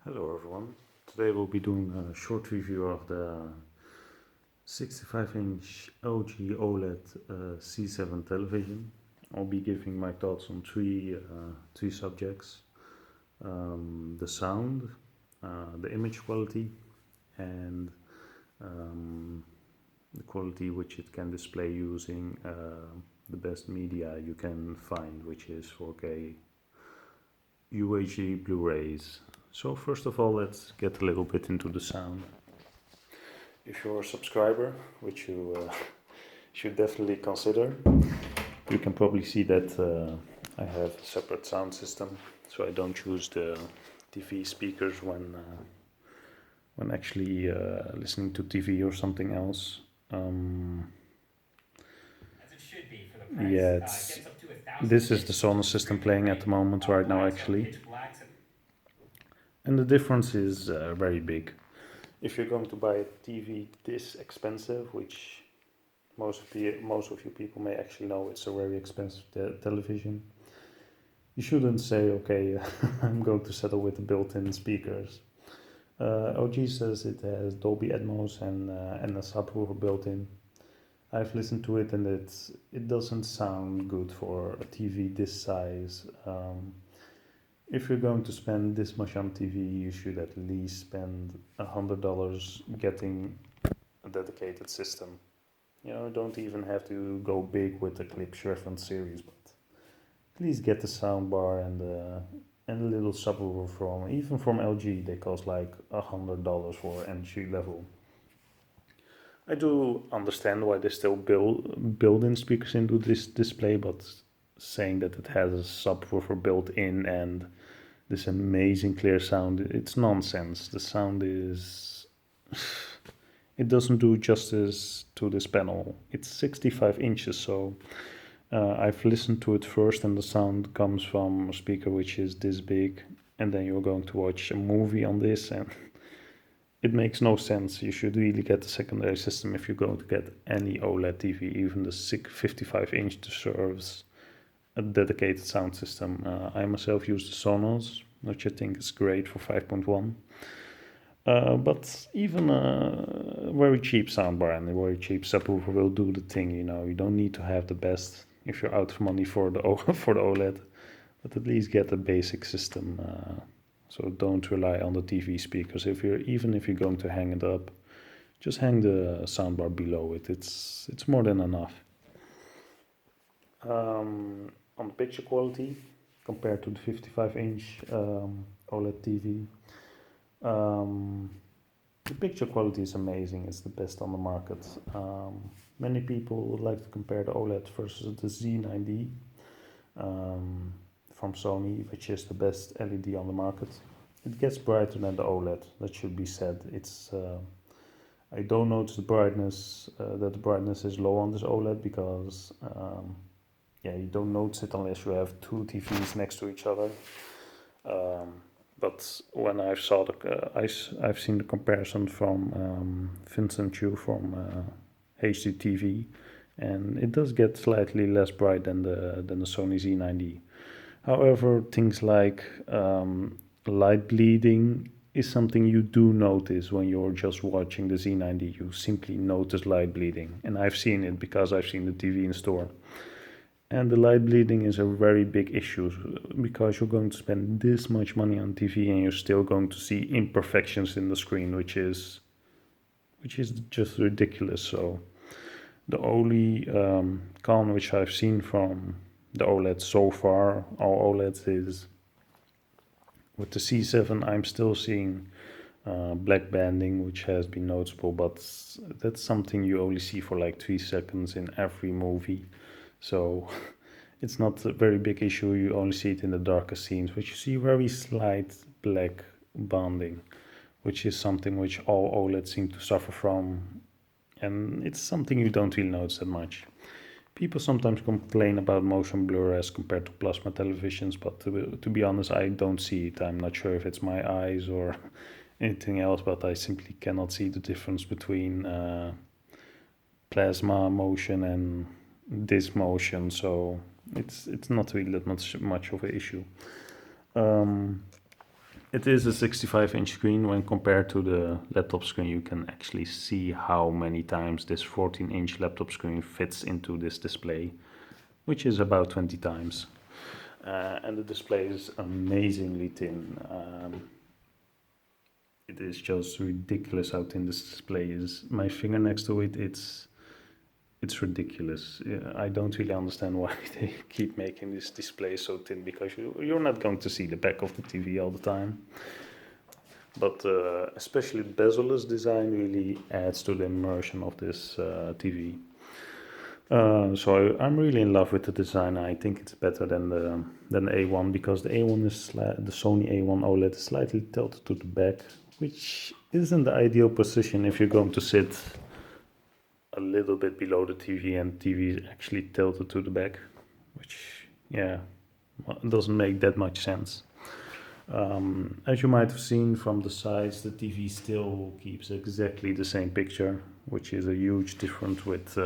Hello everyone. Today we'll be doing a short review of the 65-inch LG OLED C7 television. I'll be giving my thoughts on three subjects: the sound, the image quality, and the quality which it can display using the best media you can find, which is 4K UHD Blu-rays. So first of all, let's get a little bit into the sound. If you're a subscriber, which you should definitely consider, you can probably see that I have a separate sound system, so I don't choose the TV speakers when actually listening to TV or something else. As it should be for the price. Yeah, Gets up to 1,000 this is the hits, Sonos which is system really playing great. at the moment right now actually. Pitch blacks and And the difference is very big. If you're going to buy a TV this expensive, which most of you people may actually know it's a very expensive television, you shouldn't say, okay, I'm going to settle with the built-in speakers. OG says it has Dolby Atmos and a subwoofer built in. I've listened to it and it doesn't sound good for a TV this size. If you're going to spend this much on TV, you should at least spend $100 getting a dedicated system. You know, don't even have to go big with the Clips reference series, but at least get the soundbar and a little subwoofer from LG. They cost like $100 for entry level. I do understand why they still build in speakers into this display, but saying that it has a subwoofer built in and this amazing clear sound, it's nonsense. The sound is it doesn't do justice to this panel. It's 65 inches, so I've listened to it first and the sound comes from a speaker which is this big, and then you're going to watch a movie on this, and it makes no sense. You should really get the secondary system if you're going to get any OLED TV. Even the 55-inch deserves a dedicated sound system. I myself use the Sonos, which I think is great for 5.1. But even a very cheap soundbar and a very cheap subwoofer will do the thing. You know, you don't need to have the best if you're out of money for the for the OLED, but at least get a basic system. So don't rely on the TV speakers. Even if you're going to hang it up, just hang the soundbar below it. It's more than enough. On picture quality, compared to the 55-inch OLED TV, the picture quality is amazing. It's the best on the market. Many people would like to compare the OLED versus the Z9D from Sony, which is the best LED on the market. It gets brighter than the OLED, that should be said. I don't notice the brightness, that the brightness is low on this OLED because you don't notice it unless you have two TVs next to each other. But when I've seen the comparison from Vincent Chu from HDTV, and it does get slightly less bright than the Sony Z9D. However, things like light bleeding is something you do notice when you're just watching the Z9D. You simply notice light bleeding, and I've seen it because I've seen the TV in store. And the light bleeding is a very big issue because you're going to spend this much money on TV and you're still going to see imperfections in the screen, which is just ridiculous. So the only con which I've seen from the OLED so far, all OLEDs, is with the C7 I'm still seeing black banding, which has been noticeable, but that's something you only see for like 3 seconds in every movie. So it's not a very big issue. You only see it in the darker scenes, but you see very slight black banding, which is something which all OLEDs seem to suffer from, and it's something you don't really notice that much. People sometimes complain about motion blur as compared to plasma televisions, but to be honest, I don't see it. I'm not sure if it's my eyes or anything else, but I simply cannot see the difference between plasma motion and this motion, so it's not really that much of an issue. it is a 65-inch screen. When compared to the laptop screen, you can actually see how many times this 14-inch laptop screen fits into this display, which is about 20 times. And the display is amazingly thin. It is just ridiculous how thin this display is. My finger next to it, it's ridiculous. I don't really understand why they keep making this display so thin, because you're not going to see the back of the TV all the time. But especially the bezel-less design really adds to the immersion of this TV. So I'm really in love with the design. I think it's better than the A1, because the A1 is the Sony A1 OLED is slightly tilted to the back, which isn't the ideal position if you're going to sit a little bit below the TV and the TV is actually tilted to the back, which doesn't make that much sense. As you might have seen from the sides, the TV still keeps exactly the same picture, which is a huge difference with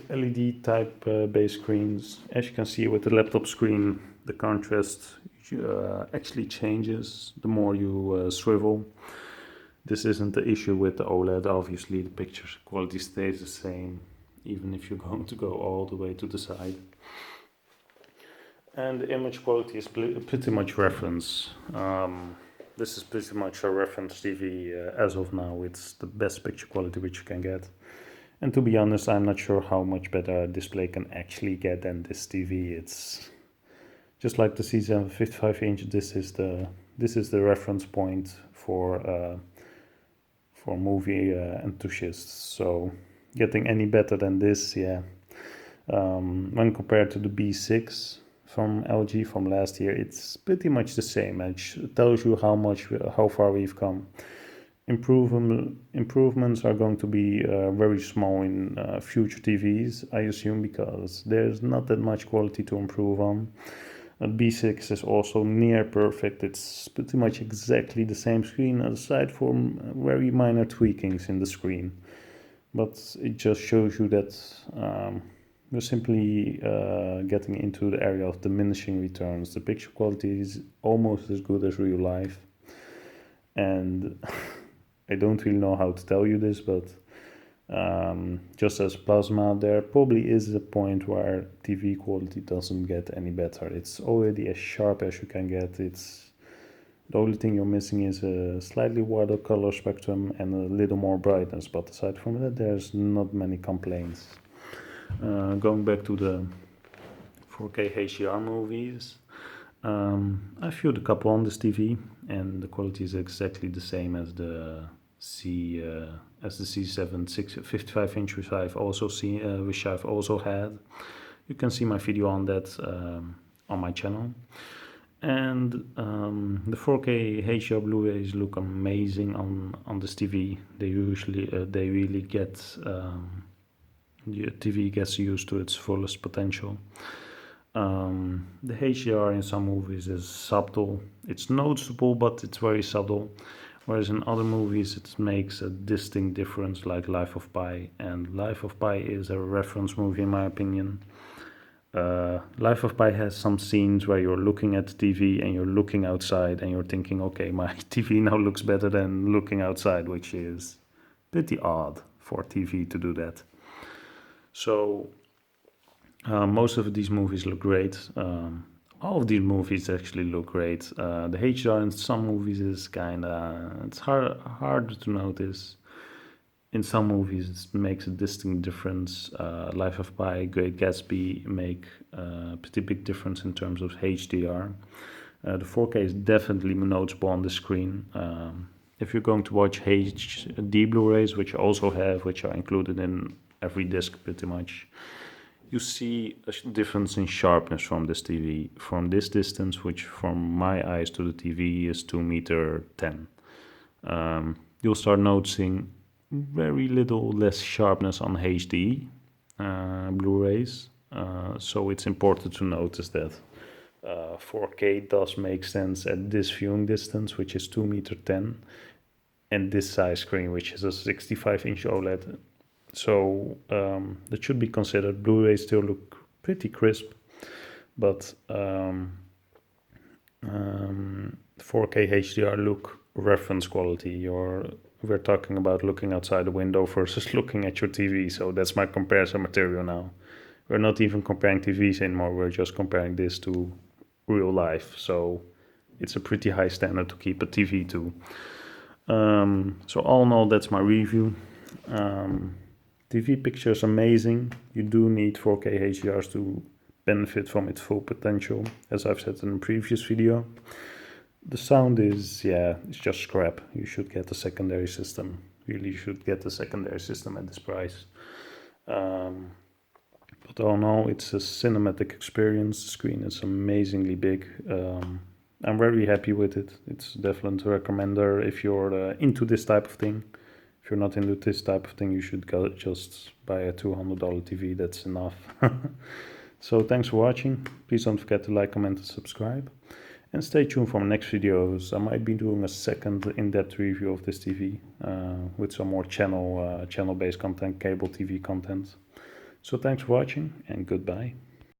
LED type base screens. As you can see with the laptop screen, the contrast actually changes the more you swivel. This isn't the issue with the OLED. Obviously the picture quality stays the same even if you're going to go all the way to the side. And the image quality is pretty much reference. This is pretty much a reference TV as of now. It's the best picture quality which you can get. And to be honest, I'm not sure how much better a display can actually get than this TV. It's just like the C7 55-inch. This is the reference point for movie enthusiasts. So getting any better than this, when compared to the B6 from LG from last year, it's pretty much the same. It tells you how far we've come. Improvements are going to be very small in future TVs, I assume, because there's not that much quality to improve on. B6 is also near perfect. It's pretty much exactly the same screen, aside from very minor tweakings in the screen. But it just shows you that we're simply getting into the area of diminishing returns. The picture quality is almost as good as real life. And I don't really know how to tell you this, but just as plasma, there probably is a point where TV quality doesn't get any better. It's already as sharp as you can get. The only thing you're missing is a slightly wider color spectrum and a little more brightness, but aside from that, there's not many complaints. Going back to the 4K HDR movies, I viewed a couple on this TV, and the quality is exactly the same as the C7 55-inch, which I've also had. You can see my video on that on my channel. And the 4K HDR Blu-rays look amazing on this TV. They really get the TV gets used to its fullest potential. The HDR in some movies is subtle. It's noticeable, but it's very subtle. Whereas in other movies it makes a distinct difference, like Life of Pi. And Life of Pi is a reference movie in my opinion. Life of Pi has some scenes where you're looking at the TV and you're looking outside and you're thinking, okay, my TV now looks better than looking outside, which is pretty odd for TV to do that. So most of these movies look great. All of these movies actually look great. The HDR in some movies is it's hard to notice. In some movies it makes a distinct difference. Life of Pi, Great Gatsby make a pretty big difference in terms of HDR. The 4K is definitely noticeable on the screen. If you're going to watch HD Blu-rays, which I also have, which are included in every disc pretty much, you see a difference in sharpness from this TV. From this distance, which from my eyes to the TV is 2.10 meters, you'll start noticing very little less sharpness on HD Blu-rays. So it's important to notice that 4K does make sense at this viewing distance, which is 2.10 meters, and this size screen, which is a 65-inch OLED. So that should be considered. Blu-rays still look pretty crisp, but 4K HDR look, reference quality, or we're talking about looking outside the window versus looking at your TV. So that's my comparison material now. We're not even comparing TVs anymore. We're just comparing this to real life. So it's a pretty high standard to keep a TV to. So all in all, that's my review. TV picture is amazing. You do need 4K HDRs to benefit from its full potential, as I've said in a previous video. The sound is, yeah, it's just scrap. You should get a secondary system. Really should get a secondary system at this price. But all in all, it's a cinematic experience. The screen is amazingly big. I'm very happy with it. It's definitely a recommender if you're into this type of thing. If you're not into this type of thing, you should go just buy a $200 TV. That's enough. So thanks for watching. Please don't forget to like, comment, and subscribe. And stay tuned for my next videos. I might be doing a second in-depth review of this TV with some more channel-based content, cable TV content. So thanks for watching and goodbye.